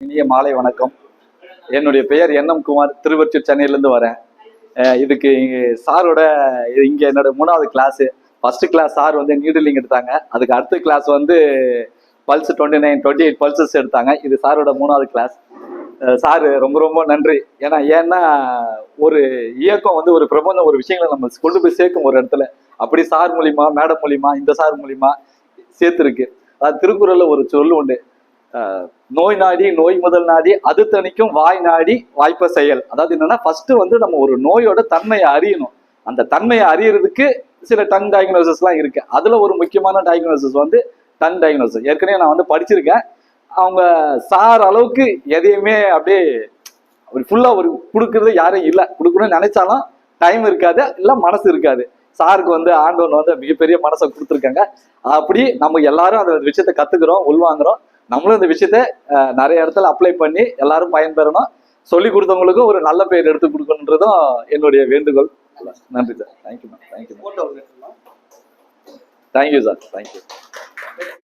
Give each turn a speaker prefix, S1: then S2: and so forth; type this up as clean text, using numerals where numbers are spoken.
S1: இனிய மாலை வணக்கம். என்னுடைய பெயர் என்.எம். குமார், திருவொற்றியூர், சென்னையிலேருந்து வரேன். இதுக்கு சாரோட இங்கே என்னோட 3வது கிளாஸு. ஃபர்ஸ்ட் கிளாஸ் சார் வந்து நீடிலிங் எடுத்தாங்க. அதுக்கு அடுத்த கிளாஸ் வந்து பல்ஸ் 28 பல்சஸ் எடுத்தாங்க. இது சாரோட 3வது கிளாஸ். சாரு ரொம்ப ரொம்ப நன்றி. ஏன்னா ஒரு இயக்கம் வந்து ஒரு பிரபந்தம் ஒரு விஷயங்களை நம்ம கொண்டு போய் சேர்க்கும் ஒரு இடத்துல. அப்படி சார் மூலியமா, மேடம் மூலியமா, இந்த சார் மூலியமா சேர்த்துருக்கு. அது திருக்குறள்ல ஒரு சொல்லு உண்டு, நோய் நாடி நோய் முதல் நாடி அது தணிக்கும் வாய் நாடி வாய்ப்ப செயல். அதாவது என்னன்னா, ஃபர்ஸ்ட் வந்து நம்ம ஒரு நோயோட தன்மையை அறியணும். அந்த தன்மையை அறியறதுக்கு சில டங் டயக்னோசிஸ் எல்லாம் இருக்கு. அதுல ஒரு முக்கியமான டயக்னோசிஸ் வந்து டங் டயக்னோசிஸ். ஏற்கனவே நான் வந்து படிச்சிருக்கேன். அவங்க சார் அளவுக்கு எதையுமே அப்படியே ஃபுல்லா ஒரு கொடுக்கறது யாரும் இல்லை. கொடுக்கணும்னு நினைச்சாலும் டைம் இருக்காது, இல்ல மனசு இருக்காது. சாருக்கு வந்து ஆண்டவன் வந்து மிகப்பெரிய மனசை கொடுத்துருக்காங்க. அப்படி நம்ம எல்லாரும் அந்த விஷயத்த கத்துக்கிறோம், உள்வாங்குறோம். நம்மளும் இந்த விஷயத்த நிறைய இடத்துல அப்ளை பண்ணி எல்லாரும் பயன்பெறணும். சொல்லி கொடுத்தவங்களுக்கும் ஒரு நல்ல பெயர் எடுத்து கொடுக்கணுன்றதும் என்னுடைய வேண்டுகோள். நன்றி sir. Thank you ma'am. Thank you sir. Thank you.